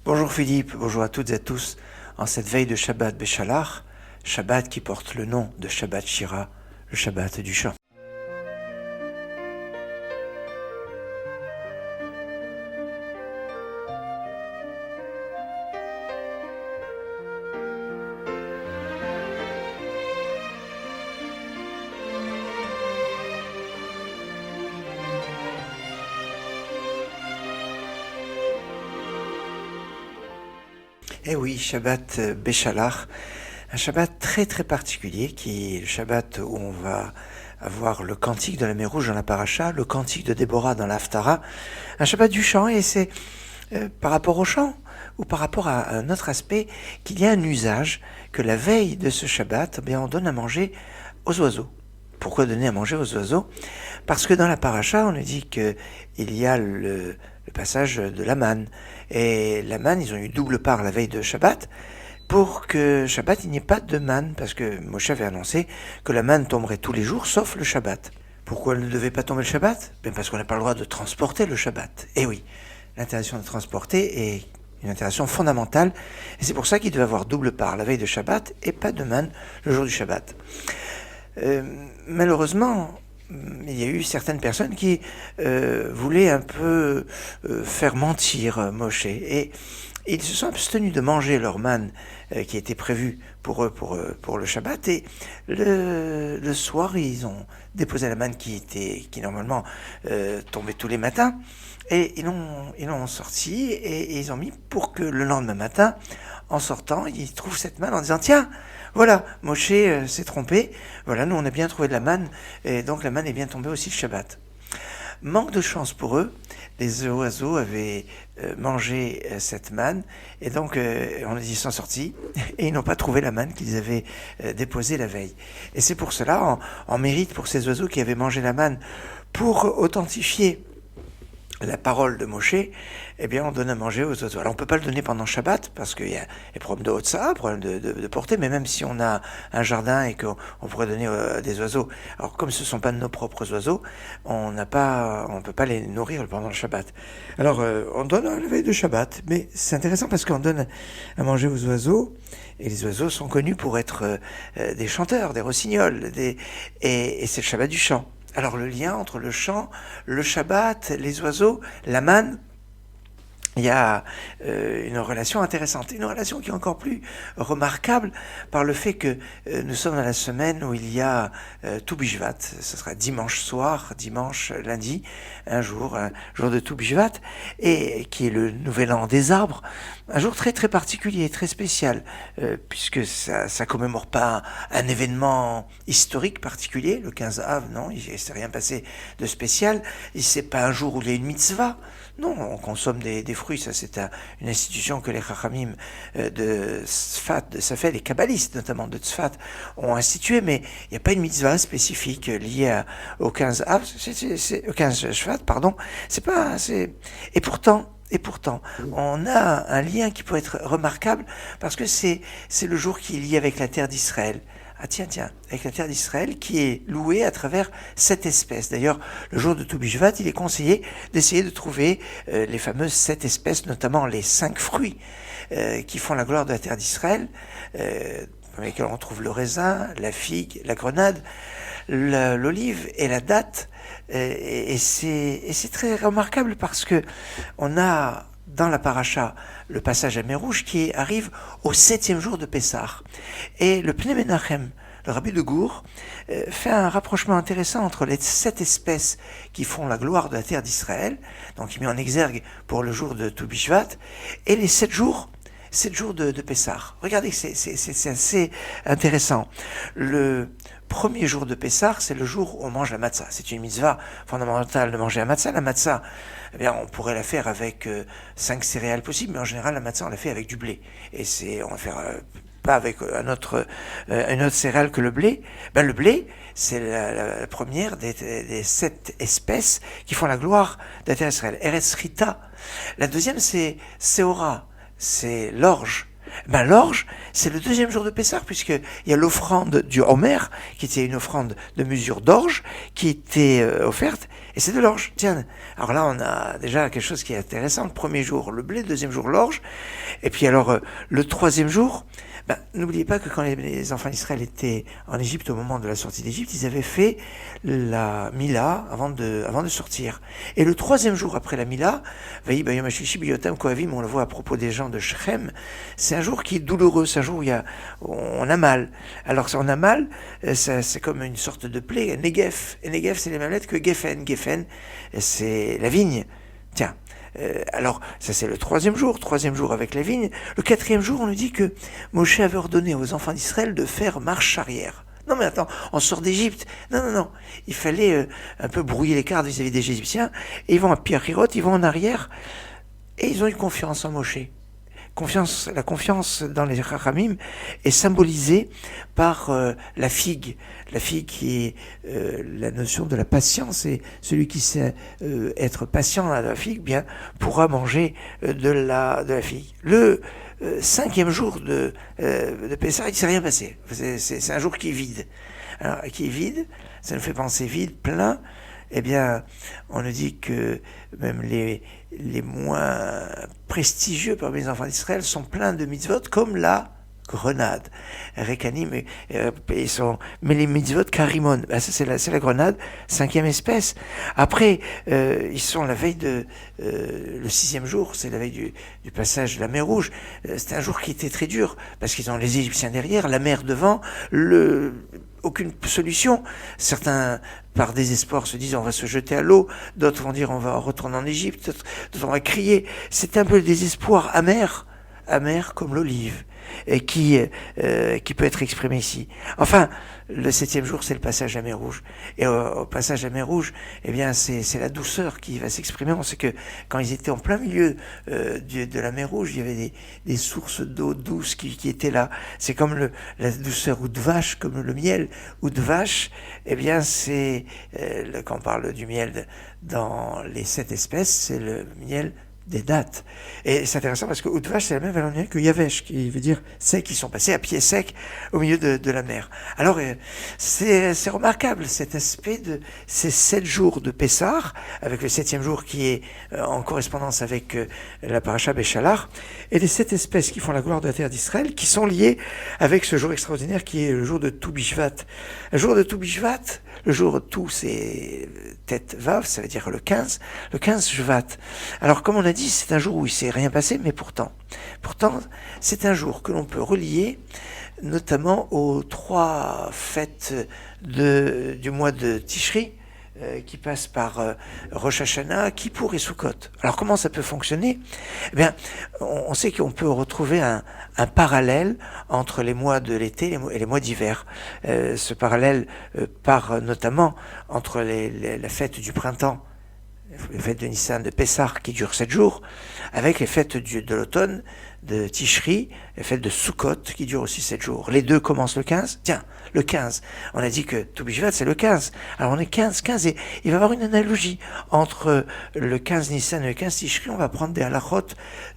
Bonjour Philippe, bonjour à toutes et à tous. En cette veille de Shabbat Béchalach, Shabbat qui porte le nom de Shabbat Shira, le Shabbat du chant. Eh oui, Shabbat Béchalach, un Shabbat très très particulier qui est le Shabbat où on va avoir le cantique de la mer Rouge dans la paracha, le cantique de Déborah dans l'Haftara, un Shabbat du chant, et c'est par rapport au chant ou par rapport à un autre aspect qu'il y a un usage que la veille de ce Shabbat, on donne à manger aux oiseaux. Pourquoi donner à manger aux oiseaux? Parce que dans la paracha, on nous dit qu'il y a le passage de la manne. Et la manne, ils ont eu double part la veille de Shabbat, pour que Shabbat, il n'y ait pas de manne, parce que Moshe avait annoncé que la manne tomberait tous les jours, sauf le Shabbat. Pourquoi elle ne devait pas tomber le Shabbat? Parce qu'on n'a pas le droit de transporter le Shabbat. Et oui, l'interdiction de transporter est une interdiction fondamentale, et c'est pour ça qu'il devait avoir double part la veille de Shabbat, et pas de manne le jour du Shabbat. Malheureusement, il y a eu certaines personnes qui voulaient un peu faire mentir Moshe, et ils se sont abstenus de manger leur manne qui était prévue pour eux pour le Shabbat, et le soir ils ont déposé la manne qui normalement tombait tous les matins, et ils l'ont sorti, et ils ont mis pour que le lendemain matin, en sortant, ils trouvent cette manne en disant: tiens, voilà, Moshe s'est trompé, voilà, nous on a bien trouvé de la manne, et donc la manne est bien tombée aussi le Shabbat. Manque de chance pour eux, les oiseaux avaient mangé cette manne, et donc ils sont sortis, et ils n'ont pas trouvé la manne qu'ils avaient déposée la veille. Et c'est pour cela, en mérite pour ces oiseaux qui avaient mangé la manne, pour authentifier la parole de Moshe, on donne à manger aux oiseaux. Alors on ne peut pas le donner pendant Shabbat, parce qu'il y a les problèmes de Hotza, problèmes de portée, mais même si on a un jardin et qu'on pourrait donner à des oiseaux, alors comme ce ne sont pas nos propres oiseaux, on ne peut pas les nourrir pendant le Shabbat. Alors on donne à la veille de Shabbat, mais c'est intéressant parce qu'on donne à manger aux oiseaux, et les oiseaux sont connus pour être des chanteurs, des rossignols, et c'est le Shabbat du chant. Alors le lien entre le chant, le Shabbat, les oiseaux, la manne, il y a une relation intéressante, une relation qui est encore plus remarquable par le fait que nous sommes dans la semaine où il y a Tou Bishvat, ce sera dimanche soir, lundi, un jour de Tou Bishvat, et qui est le nouvel an des arbres, un jour très très particulier, très spécial, puisque ça commémore pas un événement historique particulier, le 15 Av, non, il ne s'est rien passé de spécial, c'est pas un jour où il y a une mitzvah. Non, on consomme des fruits, ça c'est une institution que les Chachamim de Tzfat, de Safed, les kabbalistes notamment de Tzfat ont instituée, mais il n'y a pas une mitzvah spécifique liée au 15 Av, au 15 Shvat, pardon, et pourtant, on a un lien qui peut être remarquable, parce que c'est le jour qui est lié avec la terre d'Israël. Ah tiens, avec la terre d'Israël qui est louée à travers 7 espèces. D'ailleurs, le jour de Tou Bishvat, il est conseillé d'essayer de trouver les fameuses 7 espèces, notamment les 5 fruits qui font la gloire de la terre d'Israël, dans lesquels on trouve le raisin, la figue, la grenade, l'olive et la date. Et c'est très remarquable parce que on a dans la paracha le passage à mer Rouge qui arrive au 7e jour de Pessah. Et le Pnei Menachem, le rabbi de Gour, fait un rapprochement intéressant entre les 7 espèces qui font la gloire de la terre d'Israël, donc il met en exergue pour le jour de Tou Bishvat, et les 7 jours de Pessah. Regardez, c'est assez intéressant. Le premier jour de Pessah, c'est le jour où on mange la matzah. C'est une mitzvah fondamentale de manger la matzah. La matzah, on pourrait la faire avec 5 céréales possibles, mais en général, la matzah, on la fait avec du blé. Et on va faire pas avec une autre céréale que le blé. Le blé, c'est la première des 7 espèces qui font la gloire de la terre d'Israël. Eretz Rita. La deuxième, c'est Seora. C'est l'orge. L'orge, c'est le 2e jour de Pessah, puisqu'il y a l'offrande du Homer, qui était une offrande de mesure d'orge, qui était offerte, Et c'est de l'orge. Tiens, alors là, on a déjà quelque chose qui est intéressant. Le premier jour, le blé, le deuxième jour, l'orge. Et puis alors, le troisième jour, n'oubliez pas que quand les enfants d'Israël étaient en Égypte au moment de la sortie d'Égypte, ils avaient fait la Mila avant de sortir. Et le troisième jour après la Mila, on le voit à propos des gens de Shechem, c'est un jour qui est douloureux, c'est un jour où on a mal. Alors on a mal, c'est comme une sorte de plaie, Negef. Et Negef, c'est les mêmes lettres que Geffen. Geffen, c'est la vigne. Tiens. Alors, ça c'est le troisième jour avec la vigne. Le quatrième jour, on nous dit que Moshe avait ordonné aux enfants d'Israël de faire marche arrière. Non mais attends, on sort d'Égypte. Non. Il fallait un peu brouiller les cartes vis-à-vis des Égyptiens. Et ils vont à Pi-Hahirot, ils vont en arrière. Et ils ont eu confiance en Moshe. La confiance dans les Chachamim est symbolisée par la figue. La figue qui est la notion de la patience, et celui qui sait être patient à la figue, bien pourra manger de la figue. Le cinquième jour de Pessah, il ne s'est rien passé. C'est un jour qui est vide. Alors, qui est vide, ça nous fait penser vide, plein. Eh bien, on nous dit que même les moins prestigieux parmi les enfants d'Israël sont pleins de mitzvot, comme la grenade. Rekanim, mais les mitzvot karimon, ça c'est la grenade, 5e espèce. Après, ils sont la veille le 6e jour, c'est la veille du passage de la mer Rouge. C'était un jour qui était très dur, parce qu'ils ont les Égyptiens derrière, la mer devant, aucune solution. Certains, par désespoir, se disent on va se jeter à l'eau, d'autres vont dire on va retourner en Égypte, d'autres vont crier. C'est un peu le désespoir amer comme l'olive, et qui peut être exprimé ici. Enfin, le 7e jour, c'est le passage à la mer Rouge. Et au passage à la mer Rouge, eh bien, c'est la douceur qui va s'exprimer. On sait que quand ils étaient en plein milieu de la mer Rouge, il y avait des sources d'eau douce qui étaient là. C'est comme la douceur ou de vache, comme le miel ou de vache. Eh bien, c'est quand on parle du miel dans les 7 espèces, c'est le miel des dates. Et c'est intéressant parce que Udvash, c'est la même valeur que Yavesh, qui veut dire sec, qui sont passés à pied sec au milieu de la mer. Alors, c'est remarquable, cet aspect de ces 7 jours de Pessah, avec le 7e jour qui est en correspondance avec la paracha Béchalar, et les 7 espèces qui font la gloire de la terre d'Israël, qui sont liées avec ce jour extraordinaire qui est le jour de Tou Bishvat. Le jour de Tou Bishvat, le jour Tou, c'est tête Vav, ça veut dire le 15 Shvat. Alors, comme on a dit, c'est un jour où il ne s'est rien passé, mais pourtant, c'est un jour que l'on peut relier notamment aux 3 fêtes du mois de Tishri, qui passent par Rosh Hashanah, Kippour et Sukkot. Alors comment ça peut fonctionner ? Eh bien, on sait qu'on peut retrouver un parallèle entre les mois de l'été et les mois d'hiver. Ce parallèle part notamment entre la fête du printemps, les fêtes de Nissan, de Pessah, qui durent 7 jours, avec les fêtes de l'automne, de Tishri, les fêtes de Sukkot, qui durent aussi 7 jours. Les deux commencent le 15. Tiens, le 15. On a dit que Tou Bishvat, c'est le 15. Alors on est 15, et il va y avoir une analogie entre le 15 Nissan et le 15 Tishri. On va prendre des halachot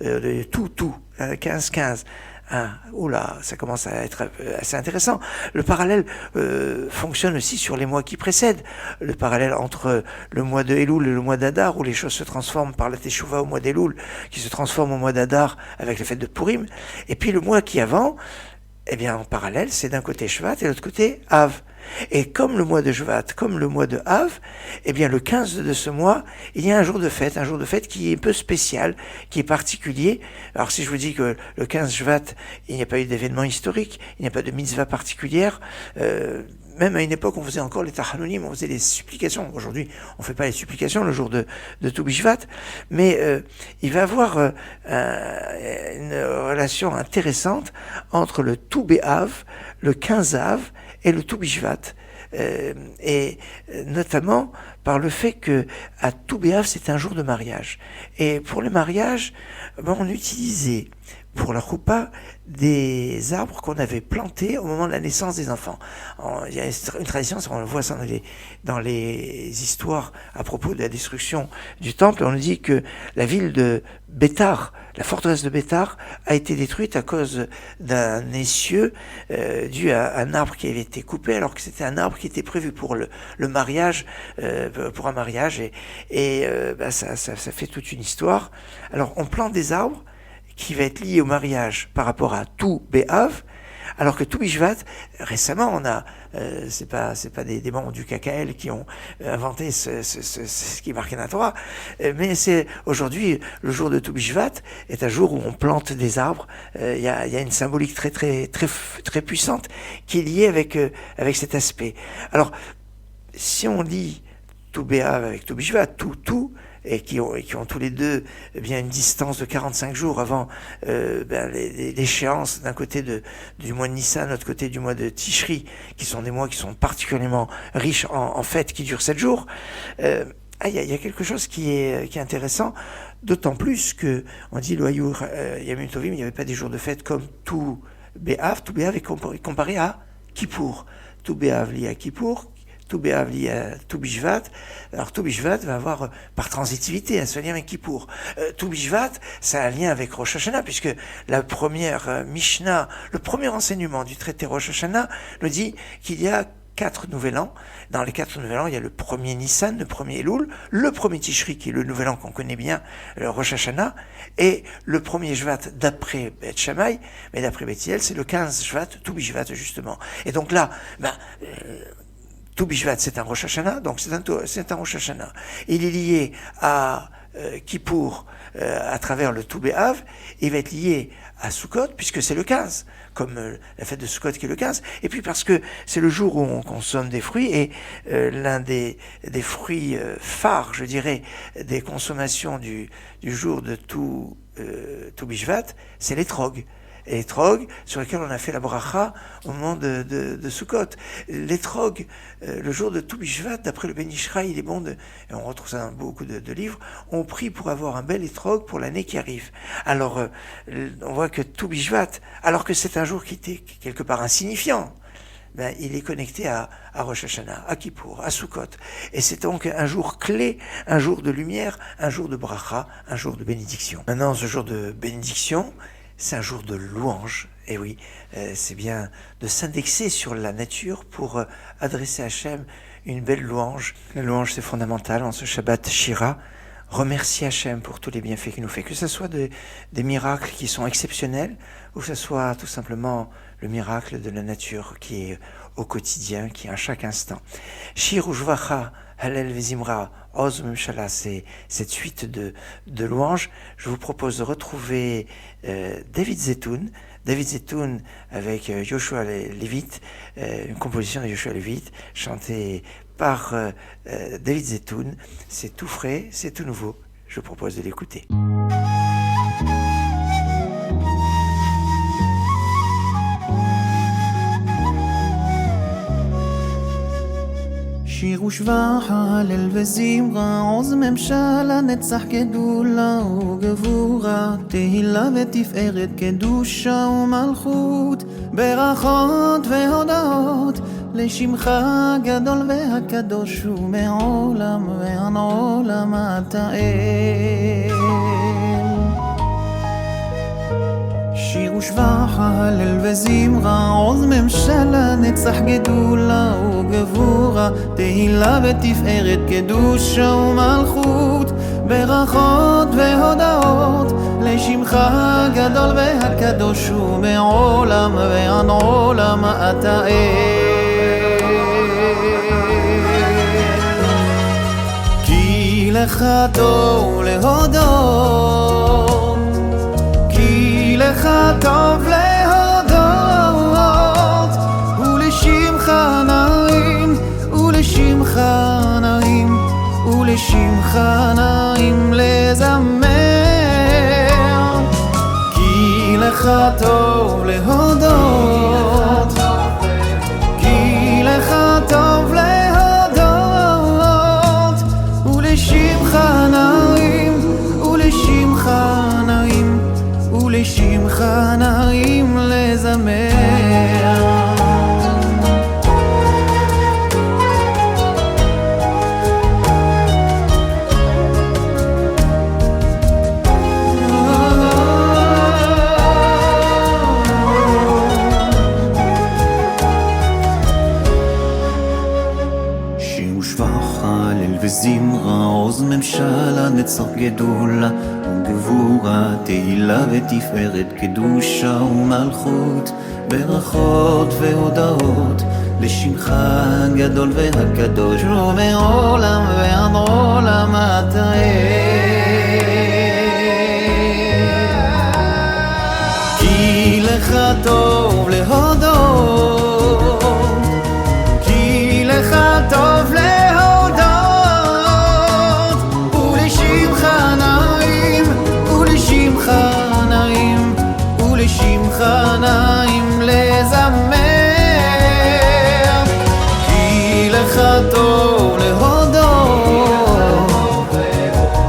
de tout, 15. Oula, ça commence à être assez intéressant. Le parallèle fonctionne aussi sur les mois qui précèdent. Le parallèle entre le mois de Elul et le mois d'Adar, où les choses se transforment par la Teshuvah au mois d'Elul, qui se transforme au mois d'Adar avec les fêtes de Purim. Et puis le mois qui avant, eh bien en parallèle, c'est d'un côté Shvat et de l'autre côté Av. Et comme le mois de Shvat, comme le mois de Av, eh bien le 15 de ce mois, il y a un jour de fête qui est un peu spécial, qui est particulier. Alors si je vous dis que le 15 Shvat, il n'y a pas eu d'événement historique, il n'y a pas de mitzvah particulière, même à une époque, on faisait encore les tachanunim, on faisait les supplications. Aujourd'hui, on ne fait pas les supplications le jour de Tou Bishvat, mais il va y avoir une relation intéressante entre le Tou B'Av, le 15 Av et le Tou Bishvat. Et notamment par le fait que à Tou B'Av, c'est un jour de mariage. Et pour le mariage, on utilisait pour la choupa des arbres qu'on avait plantés au moment de la naissance des enfants. Il y a une tradition, on le voit ça dans les histoires à propos de la destruction du temple. On nous dit que la ville de Bétar, la forteresse de Bétar, a été détruite à cause d'un essieu dû à un arbre qui avait été coupé, alors que c'était un arbre qui était prévu pour le mariage pour un mariage, ça fait toute une histoire. Alors on plante des arbres qui va être lié au mariage par rapport à tout Béhav, alors que tout Bishvat, récemment, on a, c'est pas des membres du KKL qui ont inventé ce qui est marqué dans la Torah, mais c'est aujourd'hui, le jour de tout Bishvat est un jour où on plante des arbres. Il y a une symbolique très puissante qui est liée avec cet aspect. Alors, si on lit tout Béhav avec tout Bishvat, tout, et qui ont tous les deux bien une distance de 45 jours avant l'échéance d'un côté du mois de Nissan, de l'autre côté du mois de Tishri, qui sont des mois qui sont particulièrement riches en fêtes qui durent 7 jours. Il y a quelque chose qui est intéressant, d'autant plus que on dit Loayour Yamim Tovim, il n'y avait pas des jours de fête comme tout Béhav est comparé à Kippour. Tout Béhav lié à Kippour, tout Béhav lié à tout Bishvat. Alors tout Bishvat va avoir par transitivité un seul lien avec Kippour. Tout Bishvat, ça a un lien avec Rosh Hashanah, puisque la première Mishnah, le premier enseignement du traité Rosh Hashanah nous dit qu'il y a 4 nouvel an. Dans les 4 nouvel an, il y a le premier Nissan, le premier Elul, le premier Tishri, qui est le nouvel an qu'on connaît bien, le Rosh Hashanah, et le premier Shvat d'après Beth Shammai, mais d'après Beth Hillel, c'est le 15 Shvat, tout Bishvat justement. Et donc là, tout Bishvat, c'est un Rosh Hashanah, donc c'est un Rosh Hashanah. Il est lié à Kippour à travers le tout Béhav, il va être lié à Sukkot, puisque c'est le 15, comme la fête de Sukkot qui est le 15, et puis parce que c'est le jour où on consomme des fruits, et l'un des fruits phares, je dirais, des consommations du jour de tout Bishvat, c'est l'étrog. Et l'étrog, sur lequel on a fait la bracha au moment de Sukkot. L'étrog, le jour de tout Bishvat, d'après le Ben Ishraï, il est bon et on retrouve ça dans beaucoup de livres, on prie pour avoir un bel étrog pour l'année qui arrive. Alors, on voit que tout Bishvat, alors que c'est un jour qui était quelque part insignifiant, il est connecté à Rosh Hashanah, à Kippour, à Sukkot. Et c'est donc un jour clé, un jour de lumière, un jour de bracha, un jour de bénédiction. Maintenant, ce jour de bénédiction, c'est un jour de louange, et oui, c'est bien de s'indexer sur la nature pour adresser à Hachem une belle louange. La louange, c'est fondamental en ce Shabbat Shira. Remercier Hachem pour tous les bienfaits qu'il nous fait, que ce soit des miracles qui sont exceptionnels, ou que ce soit tout simplement le miracle de la nature qui est au quotidien, qui est à chaque instant. Shir Ujvacha, Halel Vezimra, Oz Memshala, c'est cette suite de louanges. Je vous propose de retrouver David Zetoun avec Yoshua Levit, une composition de Yoshua Levit, chantée par David Zetoun. C'est tout frais, c'est tout nouveau. Je vous propose de l'écouter. שיר ושבח, הלל וזמרה, עוז ממשלה, נצח גדולה וגבורה, תהילה ותפארת, קדושה ומלכות, ברכות והודאות, לשמך הגדול והקדוש ומעולם ועד עולם אתה אל. שיר ושבח, הלל וזמרה, עוז ממשלה, נצח גדולה וגבורה, תהילה ותפארת, קדושה ומלכות, ברכות והודאות, לשמך הגדול והקדוש ומעולם ועד עולם אתה אל. כי לך טוב להודות, לך טוב להודות, ולשמך נעים, ולשמך נעים, ולשמך נעים לזמר. כי לך טוב להודות, כי לך טוב להודות, ולשמך נעים, ולשמך נעים, ולשמך נעים לזמר. זמרה עוז ממשלה נצח גדולה וגבורה תהילה ותפארת קדושה ומלכות ברכות והודעות לשמך הגדול והקדוש ומעולם ועד עולם אתה כי לך טוב להודות כי לך טוב להודות ולשמך נעים ולשמך נעים ולשמך נעים לזמר כי לך טוב להודות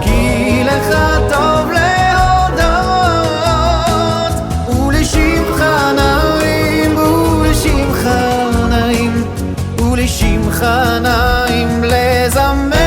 כי לך טוב להודות ולשמך נעים ולשמך נעים ולשמך נעים לזמר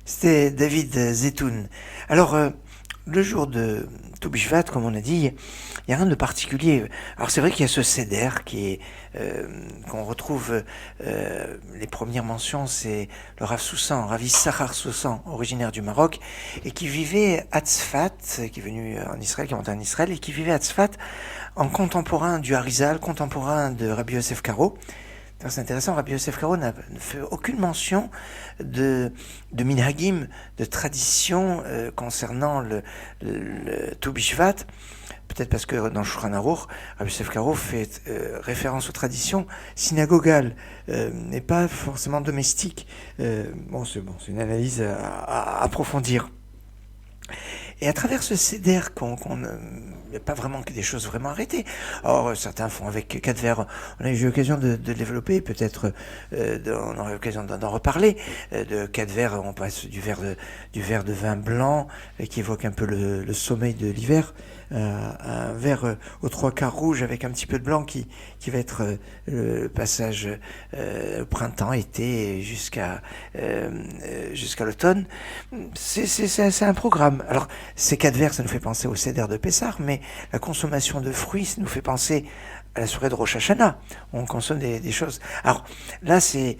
C'était David Zetoun. Alors, le jour de Tou Bishvat, comme on a dit, il n'y a rien de particulier. Alors c'est vrai qu'il y a ce seder qui est qu'on retrouve, les premières mentions, c'est le Rav Soussan, Rav Issachar Soussan, originaire du Maroc, et qui vivait à Tzfat, qui est venu en Israël, qui est monté en Israël, et qui vivait à Tzfat en contemporain du Harizal, contemporain de Rabbi Yosef Karo. C'est intéressant, Rabbi Yosef Karo n'a fait aucune mention de minhagim, de tradition concernant le Tou Bishvat. Peut-être parce que dans Shulchan Aruch, Rabbi Yosef Karo fait référence aux traditions synagogales, et pas forcément domestiques. C'est une analyse à approfondir. Et à travers ce seder, il n'y a pas vraiment que des choses vraiment arrêtées. Or, certains font avec 4 vers. On a eu l'occasion de développer, peut-être, on aura l'occasion d'en reparler. De 4 vers, on passe du verre de vin blanc, qui évoque un peu le sommeil de l'hiver, un verre aux 3/4 rouge avec un petit peu de blanc qui va être le passage au printemps, été, jusqu'à l'automne. C'est un programme. Alors, ces 4 vers, ça nous fait penser au seder de Pessah, mais la consommation de fruits, ça nous fait penser à la soirée de Rosh Hashanah. On consomme des choses. Alors là, il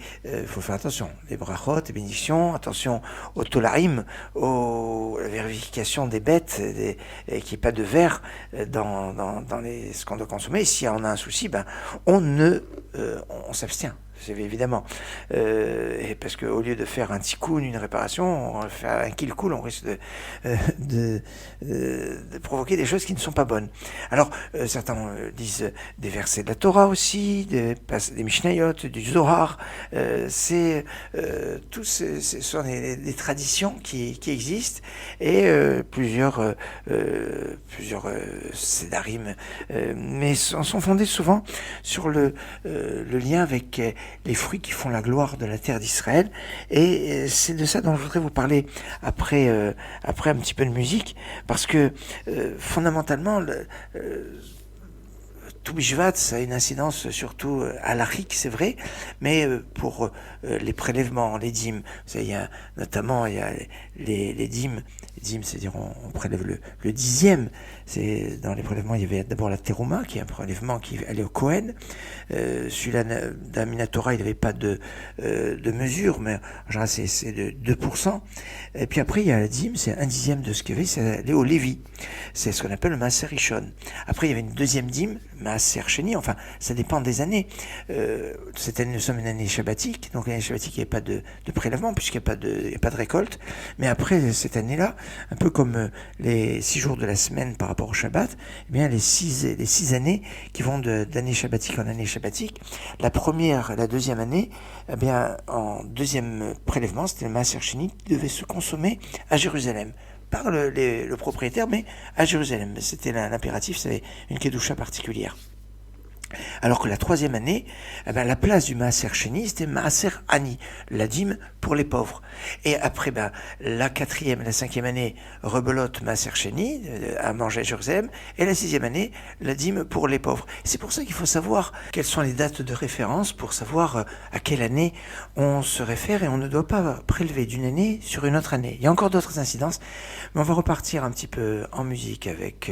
faut faire attention. Les brachot, les bénédictions, attention au tolaim, à la vérification des bêtes, qu'il n'y ait pas de verre dans ce qu'on doit consommer. Et si on a un souci, on s'abstient. C'est évidemment. Et parce qu'au lieu de faire un tikkun, une réparation, on va faire un kilkul, on risque de provoquer des choses qui ne sont pas bonnes. Alors, certains disent des versets de la Torah aussi, des Mishnayot, du Zohar. Ce sont des traditions qui existent, et plusieurs sédarim, mais sont fondés souvent sur le lien avec les fruits qui font la gloire de la terre d'Israël. Et c'est de ça dont je voudrais vous parler après un petit peu de musique, parce que fondamentalement Tou Bishvat, ça a une incidence surtout halachique, c'est vrai, mais pour les prélèvements, les dîmes, il y a les dîmes. Les dîmes, c'est-à-dire on prélève le dixième. C'est dans les prélèvements, il y avait d'abord la terouma, qui est un prélèvement qui allait au Kohen. Celui-là d'Aminatora, il n'avait pas de mesure, mais en général c'est de 2%. Et puis après, il y a la dîme, c'est 1/10 de ce qu'il y avait, c'est allé au Lévi. C'est ce qu'on appelle le Maaser Rishon. Après, il y avait une deuxième dîme, Maaser Sheni, enfin ça dépend des années. Cette année nous sommes une année shabbatique, donc l'année shabbatique il n'y a pas de prélèvement puisqu'il n'y a pas de récolte, mais après cette année-là, un peu comme les 6 jours de la semaine par rapport au Shabbat, eh bien les 6 années qui vont d'année shabbatique en année shabbatique, la deuxième année, eh bien en deuxième prélèvement, c'était le Maaser Sheni qui devait se consommer à Jérusalem par le propriétaire, mais à Jérusalem. C'était l'impératif, c'était une kedusha particulière. Alors que la troisième année, eh ben, la place du Maaser Sheni, c'était Maaser Ani, la dîme pour les pauvres. Et après, ben, la quatrième et la cinquième année, rebelote Maaser Sheni, à manger à Jérusalem, et la sixième année, la dîme pour les pauvres. C'est pour ça qu'il faut savoir quelles sont les dates de référence pour savoir à quelle année on se réfère, et on ne doit pas prélever d'une année sur une autre année. Il y a encore d'autres incidences, mais on va repartir un petit peu en musique avec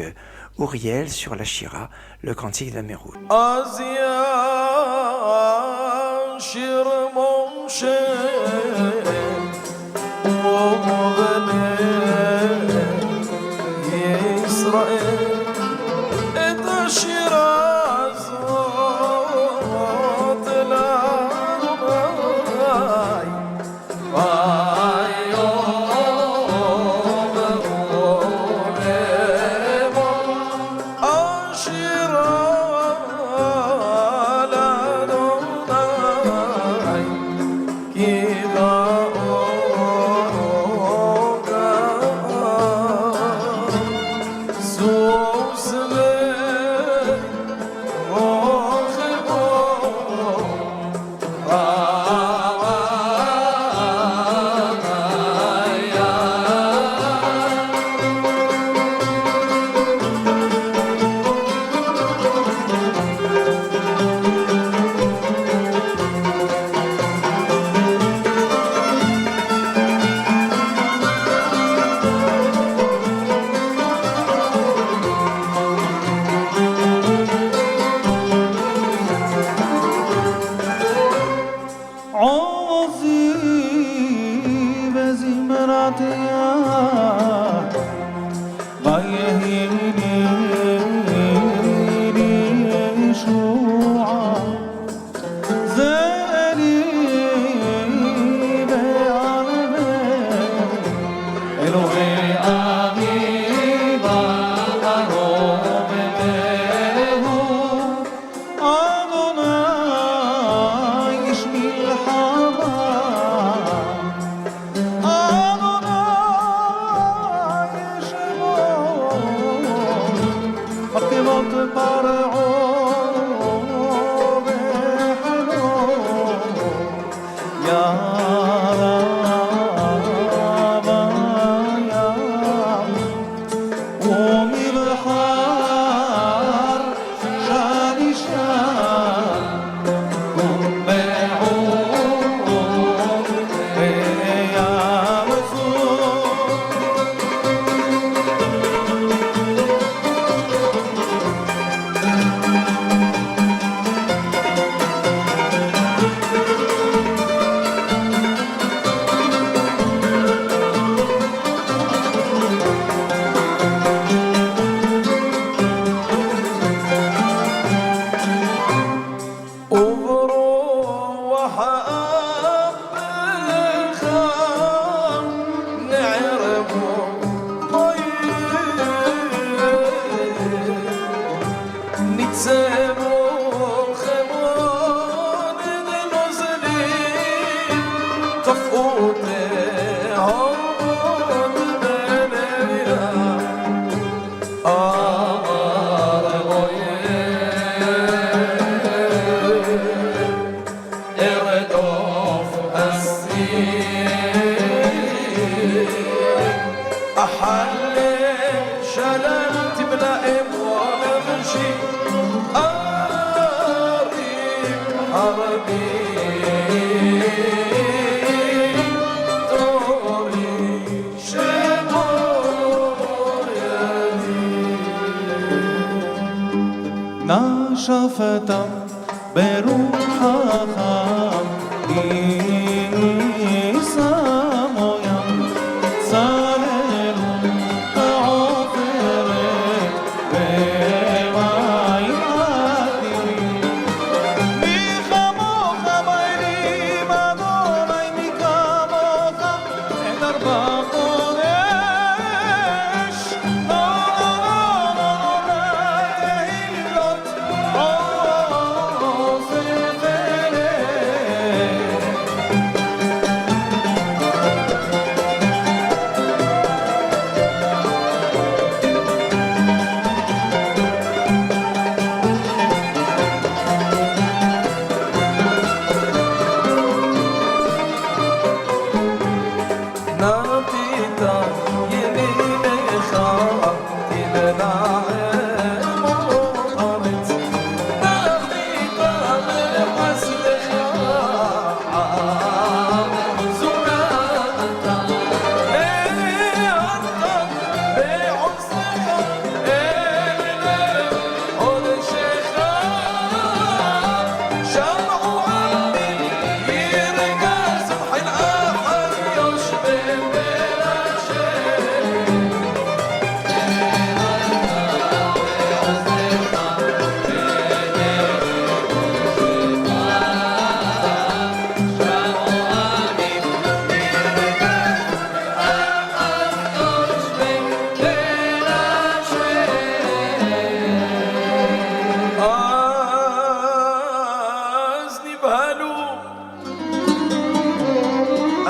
Uriel sur la Shira, le cantique de la Méroute. נשפתם ברוחך יסמוים צללו העופרת במים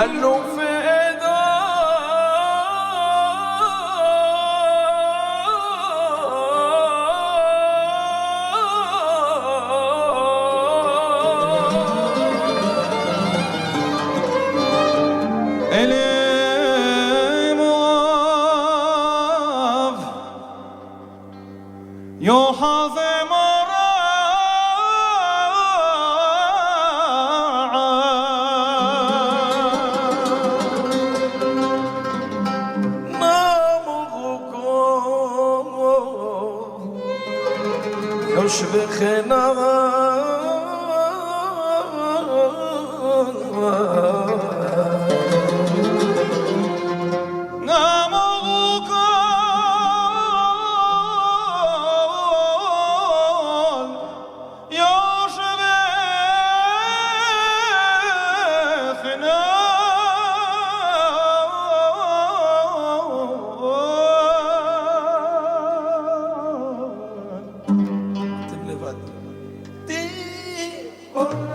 هلو فدا الامام يحظم يشبخ Oh